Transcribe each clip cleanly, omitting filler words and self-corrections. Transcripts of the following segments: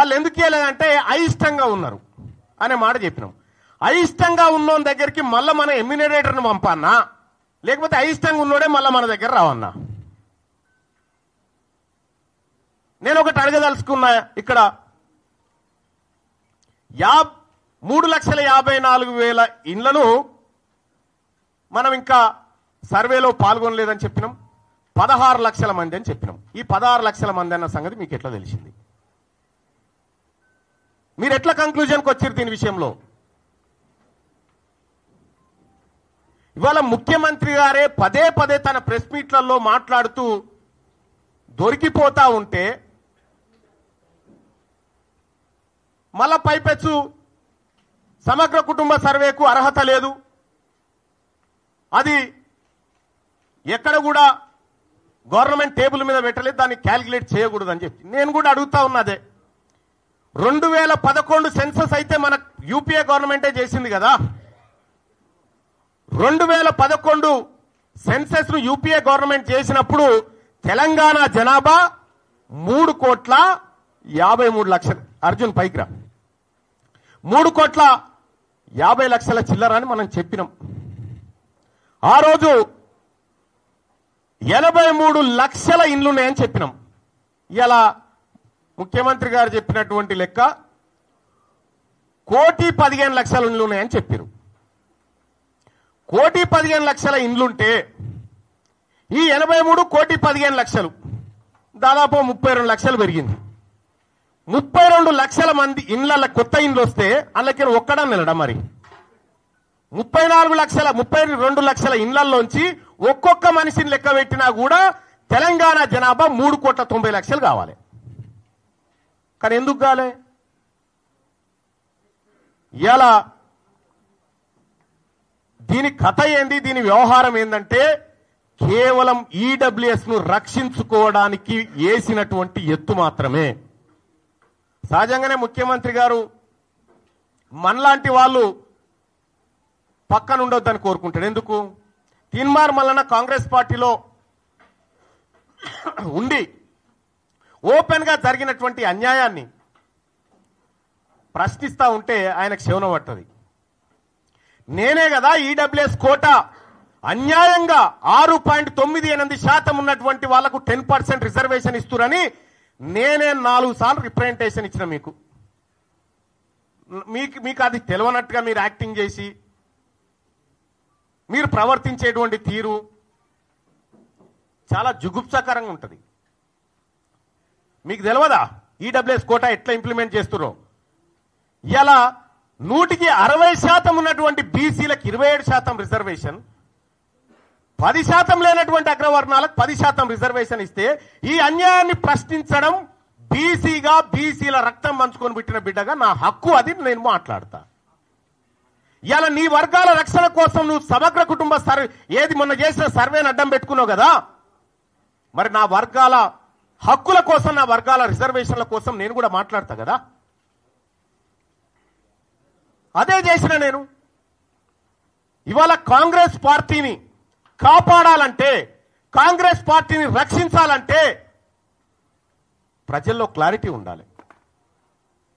వాళ్ళు ఎందుకు ఇవ్వలేదంటే అయిష్టంగా ఉన్నారు అనే మాట చెప్పినాం. అయిష్టంగా ఉన్నోని దగ్గరికి మళ్ళీ మన ఎమ్యూనరేటర్ని పంపన్నా, లేకపోతే అయిష్టంగా ఉన్నోడే మళ్ళీ మన దగ్గర రావన్నా? నేను ఒకటి అడగదలుచుకున్నా. ఇక్కడ 3,54,000 ఇండ్లను మనం ఇంకా సర్వేలో పాల్గొనలేదని చెప్పినాం. 16 లక్షల మంది అని చెప్పినాం. ఈ 16 లక్షల మంది అన్న సంగతి మీకు ఎట్లా తెలిసింది? మీరు ఎట్లా కంక్లూజన్కి వచ్చారు దీని విషయంలో? ఇవాళ ముఖ్యమంత్రి గారే పదే పదే తన ప్రెస్ మీట్లలో మాట్లాడుతూ దొరికిపోతా ఉంటే మళ్ళా పైపెచ్చు సమగ్ర కుటుంబ సర్వేకు అర్హత లేదు, అది ఎక్కడ కూడా గవర్నమెంట్ టేబుల్ మీద పెట్టలేదు, దాన్ని క్యాలిక్యులేట్ చేయకూడదు అని చెప్పి నేను కూడా అడుగుతా ఉన్నదే. 2011 సెన్సస్ అయితే మన యూపీఏ గవర్నమెంటే చేసింది కదా. 2011 సెన్సస్ ను యూపీఏ గవర్నమెంట్ చేసినప్పుడు తెలంగాణ జనాభా 3,53,00,000. అర్జున్ పైకిరా. 3,50,00,000 చిల్లర అని మనం చెప్పినాం. ఆ రోజు 83 లక్షల ఇండ్లున్నాయని చెప్పినాం. ఇలా ముఖ్యమంత్రి గారు చెప్పినటువంటి లెక్క 1,15,00,000 ఇండ్లున్నాయని చెప్పారు. 1,15,00,000 ఇండ్లుంటే ఈ 83 1,15,00,000 దాదాపు 32 లక్షలు పెరిగింది. 32 లక్షల మంది ఇండ్ల కొత్త ఇండ్లు వస్తే అందులోకి ఒక్కడా నిలడం? మరి 32 లక్షల ఇండ్లలోంచి ఒక్కొక్క మనిషిని లెక్క పెట్టినా కూడా తెలంగాణ జనాభా 3,90,00,000 కావాలి. కానీ ఎందుకు కాలే? ఇలా దీని కథ ఏంది, దీని వ్యవహారం ఏందంటే కేవలం ఈడబ్ల్యూఎస్ ను రక్షించుకోవడానికి వేసినటువంటి ఎత్తు మాత్రమే. సహజంగానే ముఖ్యమంత్రి గారు మనలాంటి వాళ్ళు పక్కన ఉండొద్దని కోరుకుంటాడు. ఎందుకు? తీన్మార్ మల్లన్న కాంగ్రెస్ పార్టీలో ఉండి ఓపెన్ గా జరిగినటువంటి అన్యాయాన్ని ప్రశ్నిస్తా ఉంటే ఆయనకు శవన పట్టది. నేనే కదా ఈడబ్ల్యూఎస్ కోటా అన్యాయంగా 6.98% ఉన్నటువంటి వాళ్లకు 10% రిజర్వేషన్ ఇస్తురని నేనే 4 సార్లు రిప్రజెంటేషన్ ఇచ్చిన. మీకు అది తెలియనట్టుగా మీరు యాక్టింగ్ చేసి మీరు ప్రవర్తించేటువంటి తీరు చాలా జుగుప్సాకరంగా ఉంటుంది. మీకు తెలియదా ఈడబ్ల్యూఎస్ కోటా ఎట్లా ఇంప్లిమెంట్ చేస్తున్నారో? ఇలా 100% ఉన్నటువంటి బీసీలకు 27% రిజర్వేషన్, 10% లేనటువంటి అగ్రవర్ణాలకు 10% రిజర్వేషన్ ఇస్తే ఈ అన్యాయాన్ని ప్రశ్నించడం బీసీగా, బీసీల రక్తం పంచుకొని పెట్టిన బిడ్డగా నా హక్కు, అది నేను మాట్లాడతా. ఇలా నీ వర్గాల రక్షణ కోసం నువ్వు సమగ్ర కుటుంబ సర్వే ఏది మొన్న చేసిన సర్వేని అడ్డం పెట్టుకున్నావు కదా, మరి నా వర్గాల హక్కుల కోసం, నా వర్గాల రిజర్వేషన్ల కోసం నేను కూడా మాట్లాడతా కదా. అదే చేసిన నేను. ఇవాళ కాంగ్రెస్ పార్టీని కాపాడాలంటే, కాంగ్రెస్ పార్టీని రక్షించాలంటే ప్రజల్లో క్లారిటీ ఉండాలి.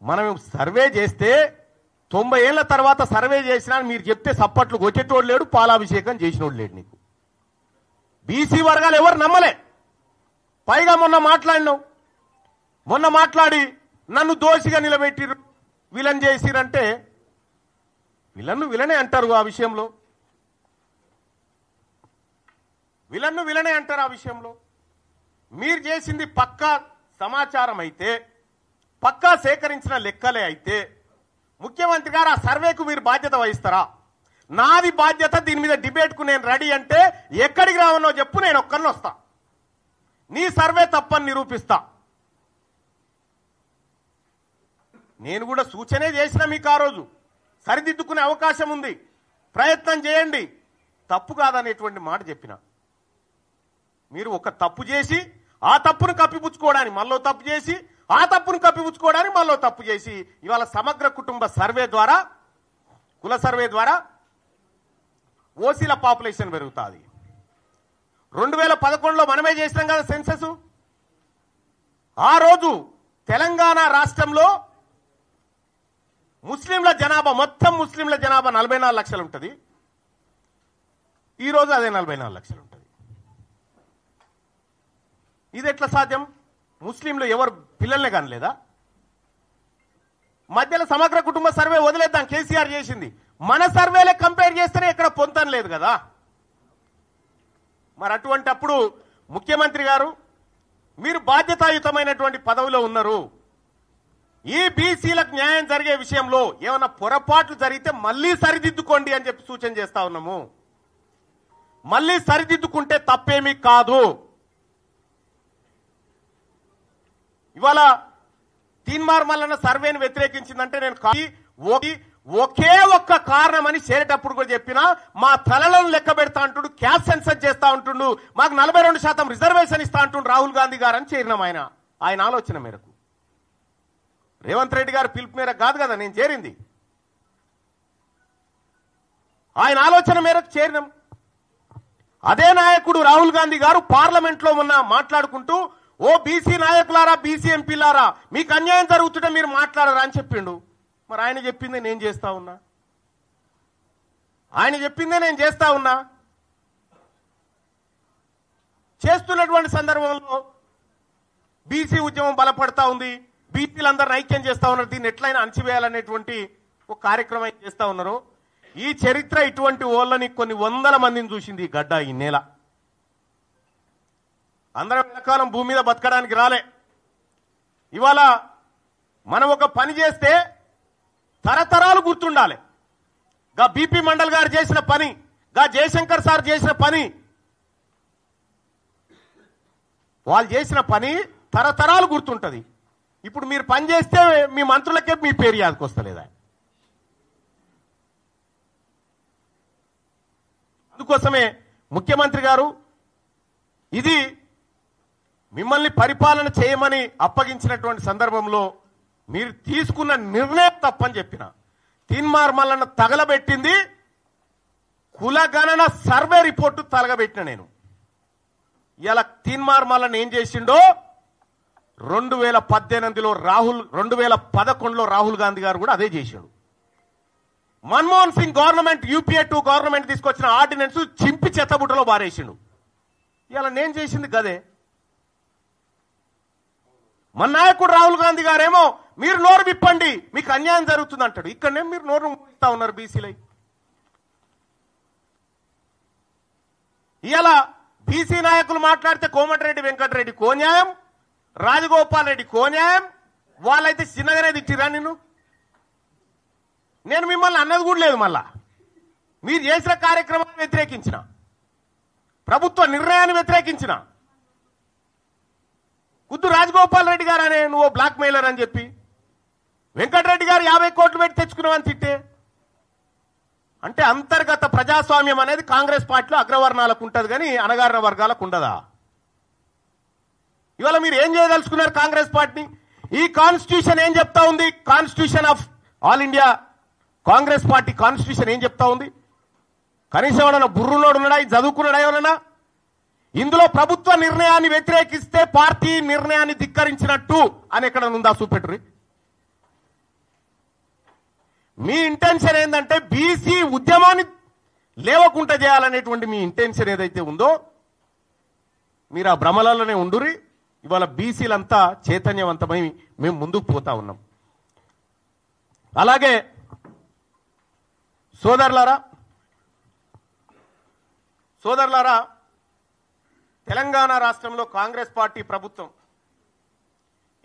మనం సర్వే చేస్తే 90 ఏళ్ల తర్వాత సర్వే చేసినా మీరు చెప్తే సప్పట్లు కొట్టేటోడు లేడు, పాలాభిషేకం చేసినోడు లేడు. నీకు బీసీ వర్గాలు ఎవరు నమ్మలే. పైగా మొన్న మాట్లాడి నన్ను దోషిగా నిలబెట్టిరు, విలన్ చేసిరంటే విలనే అంటారు. ఆ విషయంలో విలనే అంటారు. ఆ విషయంలో మీరు చేసింది పక్కా సమాచారం అయితే, పక్కా సేకరించిన లెక్కలే అయితే ముఖ్యమంత్రి గారు ఆ సర్వేకు మీరు బాధ్యత వహిస్తారా? నాది బాధ్యత, దీని మీద డిబేట్కు నేను రెడీ అంటే ఎక్కడికి రావనో చెప్పు, నేను ఒక్కరిని వస్తా. నీ సర్వే తప్పని నిరూపిస్తా. నేను కూడా సూచనే చేసిన మీకు, ఆ రోజు సరిదిద్దుకునే అవకాశం ఉంది, ప్రయత్నం చేయండి, తప్పు కాదనేటువంటి మాట చెప్పిన. మీరు ఒక తప్పు చేసి ఆ తప్పును కప్పిపుచ్చుకోవడానికి మళ్ళీ తప్పు చేసి, ఆ తప్పును కప్పిపుచ్చుకోవడానికి మళ్ళీ తప్పు చేసి ఇవాళ సమగ్ర కుటుంబ సర్వే ద్వారా, కుల సర్వే ద్వారా ఓసీల పాపులేషన్ పెరుగుతుంది. 2011లో మనమే చేసినాం కదా సెన్సస్. ఆ రోజు తెలంగాణ రాష్ట్రంలో ముస్లింల జనాభా మొత్తం ముస్లింల జనాభా 44 లక్షలు ఉంటుంది. ఈరోజు అదే 44 లక్షలు ఉంటుంది. ఇది ఎట్లా సాధ్యం? ముస్లింలు ఎవరు పిల్లల్ని కానలేదా? మధ్యలో సమగ్ర కుటుంబ సర్వే వదిలేద్దాం, కేసీఆర్ చేసింది. మన సర్వేలే కంపేర్ చేస్తేనే ఎక్కడ పొంతం లేదు కదా. మరి అటువంటప్పుడు ముఖ్యమంత్రి గారు మీరు బాధ్యతాయుతమైనటువంటి పదవిలో ఉన్నారు. ఈ బీసీలకు న్యాయం జరిగే విషయంలో ఏమైనా పొరపాట్లు జరిగితే మళ్ళీ సరిదిద్దుకోండి అని చెప్పి సూచన చేస్తా ఉన్నాము. మళ్ళీ సరిదిద్దుకుంటే తప్పేమీ కాదు. ఇవాళ తీన్మార్ మల్లన్న సర్వేని వ్యతిరేకించిందంటే నేను ఒకే ఒక్క కారణం అని చేరేటప్పుడు కూడా చెప్పినా, మా తలలను లెక్క పెడతా అంటుండు, క్యాస్ట్ సెన్సస్ చేస్తా ఉంటుండు, మాకు 42% రిజర్వేషన్ ఇస్తా అంటుండు రాహుల్ గాంధీ గారు అని చేరినాం. ఆయన ఆలోచన మేరకు, రేవంత్ రెడ్డి గారు పిలుపు మేరకు కాదు కదా నేను చేరింది, ఆయన ఆలోచన మేరకు చేరినాం. అదే నాయకుడు రాహుల్ గాంధీ గారు పార్లమెంట్ లో మొన్న మాట్లాడుకుంటూ, ఓ బీసీ నాయకులారా, బీసీ ఎంపీలారా, మీకు అన్యాయం జరుగుతుంటే మీరు మాట్లాడరా అని చెప్పిండు. మరి ఆయన చెప్పిందే నేను చేస్తా ఉన్నా, ఆయన చెప్పిందే నేను చేస్తా ఉన్నా. చేస్తున్నటువంటి సందర్భంలో బీసీ ఉద్యమం బలపడతా ఉంది, బీసీలందరిని ఐక్యం చేస్తా ఉన్నారు, దీన్ని ఎట్లయినా అణచివేయాలనేటువంటి ఒక కార్యక్రమం చేస్తా ఉన్నారు. ఈ చరిత్ర ఇటువంటి ఓళ్ళని కొన్ని వందల మందిని చూసింది ఈ గడ్డ, ఈ నేల. అందరం ఎంతకాలం భూమి మీద బతకడానికి రాలే. ఇవాళ మనం ఒక పని చేస్తే తరతరాలు గుర్తుండాలి. గా బీపీ మండల్ గారు చేసిన పని, గా జయశంకర్ సార్ చేసిన పని, వాళ్ళు చేసిన పని తరతరాలు గుర్తుంటది. ఇప్పుడు మీరు పని చేస్తే మీ మంత్రులకే మీ పేరు యాదకొస్తలేదా? అందుకోసమే ముఖ్యమంత్రి గారు ఇది మిమ్మల్ని పరిపాలన చేయమని అప్పగించినటువంటి సందర్భంలో మీరు తీసుకున్న నిర్ణయం తప్పని చెప్పిన. తీన్మార్ మల్లన్న తగలబెట్టింది కులగణన సర్వే రిపోర్టు తలగబెట్టిన నేను. ఇలా తీన్మార్ మల్లన్న ఏం చేసిండో 2018లో 2011లో రాహుల్ గాంధీ గారు కూడా అదే చేశాడు. Manmohan Singh government, UPA 2 government తీసుకొచ్చిన ఆర్డినెన్స్ చింపి చెత్తబుట్టలో బారేసిండు. ఇలా నేను చేసింది గదే. మన నాయకుడు రాహుల్ గాంధీ గారేమో మీరు నోరు విప్పండి మీకు అన్యాయం జరుగుతుంది అంటాడు. ఇక్కడనే మీరు నోరు ఇస్తా ఉన్నారు బీసీలై. ఇలా బీసీ నాయకులు మాట్లాడితే కోమటిరెడ్డి వెంకటరెడ్డి కోన్యాయం, రాజగోపాల్ రెడ్డి కోన్యాయం, వాళ్ళైతే చిన్నగానే తిట్టిరా నిన్ను. నేను మిమ్మల్ని అన్నది కూడా లేదు. మళ్ళా మీరు చేసిన కార్యక్రమాన్ని వ్యతిరేకించిన, ప్రభుత్వ నిర్ణయాన్ని వ్యతిరేకించిన. కుద్దు రాజగోపాల్ రెడ్డి గారు అనే నువ్వు బ్లాక్ మెయిలర్ అని చెప్పి, వెంకటరెడ్డి గారు 50 కోట్లు పెట్టి తెచ్చుకున్నావని తిట్టే. అంటే అంతర్గత ప్రజాస్వామ్యం అనేది కాంగ్రెస్ పార్టీలో అగ్రవర్ణాలకు ఉంటుంది కానీ అణగారిన వర్గాలకు ఉండదా? ఇవాళ మీరు ఏం చేయదలుచుకున్నారు కాంగ్రెస్ పార్టీని? ఈ కాన్స్టిట్యూషన్ ఏం చెప్తా ఉంది? Constitution of all India Congress party constitution ఏం చెప్తా ఉంది? కనీసం ఏమన్నా బుర్రులోడు ఉన్నాడా? చదువుకున్నాడా ఏమన్నా? ఇందులో ప్రభుత్వ నిర్ణయాన్ని వ్యతిరేకిస్తే పార్టీ నిర్ణయాన్ని ధిక్కరించినట్టు అని ఎక్కడ ఉందా? చూపెట్టురి. మీ ఇంటెన్షన్ ఏంటంటే బీసీ ఉద్యమాన్ని లేవకుండా చేయాలనేటువంటి మీ ఇంటెన్షన్ ఏదైతే ఉందో మీరు ఆ భ్రమలలోనే ఉండురి. ఇవాళ బీసీలంతా చైతన్యవంతమై మేము ముందుకు పోతా ఉన్నాం. అలాగే సోదరులారా, తెలంగాణ రాష్ట్రంలో కాంగ్రెస్ పార్టీ ప్రభుత్వం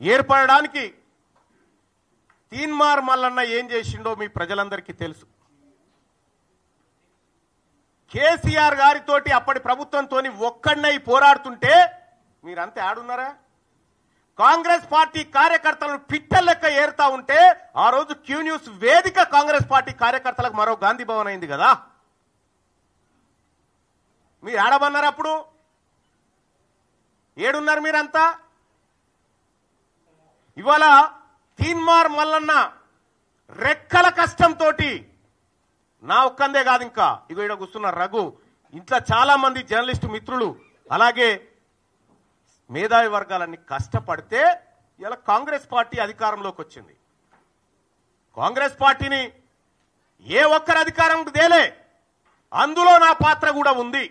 ఏర్పడడానికి తీన్మార్ మల్లన్న ఏం చేసిండో మీ ప్రజలందరికీ తెలుసు. కేసీఆర్ గారితోటి అప్పటి ప్రభుత్వంతో ఒక్కడినై పోరాడుతుంటే మీరంతా ఆడున్నారా? కాంగ్రెస్ పార్టీ కార్యకర్తలను పిట్టల లెక్క ఏరుతా ఉంటే ఆ రోజు క్యూ న్యూస్ వేదిక కాంగ్రెస్ పార్టీ కార్యకర్తలకు మరో గాంధీ భవన్ అయింది కదా. మీరు ఆడమన్నారు అప్పుడు? ఏడున్నారు మీరంతా? ఇవాళ తీన్మార్ మల్లన్న రెక్కల కష్టంతో నా ఒక్కందే కాదు, ఇంకా ఇగో ఇక్కడ కూర్చున్న రఘు, ఇంట్లో చాలా మంది జర్నలిస్టు మిత్రులు అలాగే మేధావి వర్గాలన్నీ కష్టపడితే ఇలా కాంగ్రెస్ పార్టీ అధికారంలోకి వచ్చింది. కాంగ్రెస్ పార్టీని ఏ ఒక్కరు అధికారం తేలే, అందులో నా పాత్ర కూడా ఉంది.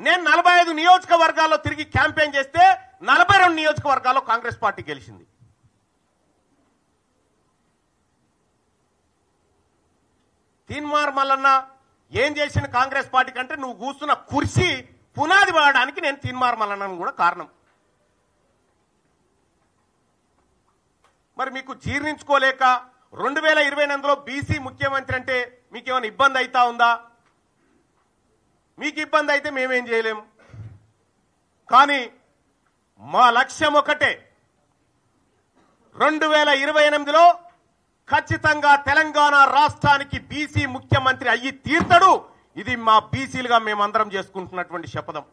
నేను 45 నియోజకవర్గాల్లో తిరిగి క్యాంపెయిన్ చేస్తే 42 నియోజకవర్గాల్లో కాంగ్రెస్ పార్టీ గెలిచింది. తీన్మార్ మల్లన్న ఏం చేసిన కాంగ్రెస్ పార్టీ కంటే నువ్వు కూర్చున్న కుర్చీ పునాది పడడానికి నేను తీన్మార్ మల్లన్నను కూడా కారణం. మరి మీకు జీర్ణించుకోలేక 2028లో బీసీ ముఖ్యమంత్రి అంటే మీకేమైనా ఇబ్బంది అవుతా ఉందా? మీకు ఇబ్బంది అయితే మేమేం చేయలేము. కానీ మా లక్ష్యం ఒకటే, 2028లో ఖచ్చితంగా తెలంగాణ రాష్ట్రానికి బీసీ ముఖ్యమంత్రి అయ్యి తీర్తాడు. ఇది మా బీసీలుగా మేమందరం చేసుకుంటున్నటువంటి శపథం.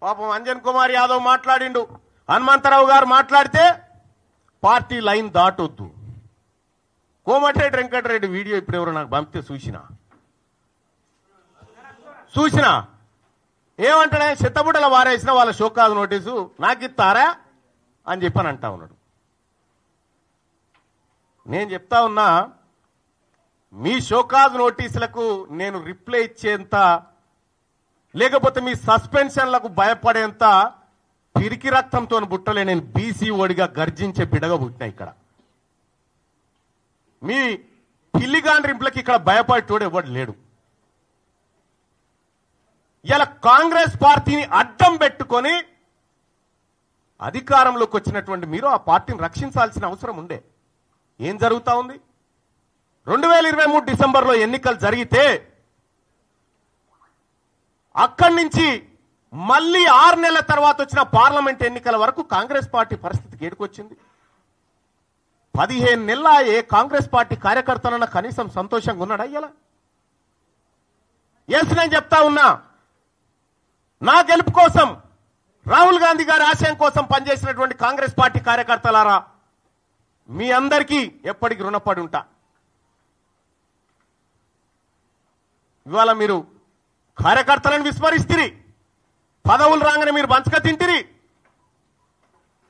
పాపం అంజన్ కుమార్ యాదవ్ మాట్లాడిండు, హనుమంతరావు గారు మాట్లాడితే పార్టీ లైన్ దాటొద్దు. కోమటిరెడ్డి వెంకటరెడ్డి వీడియో ఇప్పుడు ఎవరు నాకు పంపితే చూసినా ఏమంటాడే, చెత్తబుట్టల వారేసిన వాళ్ళ షోకాజ్ నోటీసు నాకు ఇస్తారా అని చెప్పని అంటా ఉన్నాడు. నేను చెప్తా ఉన్నా, మీ షోకాజ్ నోటీసులకు నేను రిప్లై ఇచ్చేంత, లేకపోతే మీ సస్పెన్షన్లకు భయపడేంత పిరికి రక్తంతో పుట్టలే. నేను బీసీ ఓడిగా గర్జించే బిడగా పుట్టినా. ఇక్కడ మీ పిల్లిగాండ్రింపులకి ఇక్కడ భయపడేటోడు ఎవడు లేడు. ఇలా కాంగ్రెస్ పార్టీని అడ్డం పెట్టుకొని అధికారంలోకి వచ్చినటువంటి మీరు ఆ పార్టీని రక్షించాల్సిన అవసరం ఉండే. ఏం జరుగుతా ఉంది? 2023 డిసెంబర్లో ఎన్నికలు జరిగితే అక్కడి నుంచి మళ్ళీ 6 నెలల తర్వాత వచ్చిన పార్లమెంట్ ఎన్నికల వరకు కాంగ్రెస్ పార్టీ పరిస్థితికి ఏడుకొచ్చింది. 15 నెలల ఏ కాంగ్రెస్ పార్టీ కార్యకర్తలన్నా కనీసం సంతోషంగా ఉన్నాడా? ఇలా ఎస్, నేను చెప్తా ఉన్నా, నా గెలుపు కోసం, రాహుల్ గాంధీ గారి ఆశయం కోసం పనిచేసినటువంటి కాంగ్రెస్ పార్టీ కార్యకర్తలారా, మీ అందరికీ ఎప్పటికీ రుణపడి ఉంటా. ఇవాళ మీరు కార్యకర్తలను విస్మరిస్తిరి, పదవులు రాగానే మీరు బంచక తింటిరి.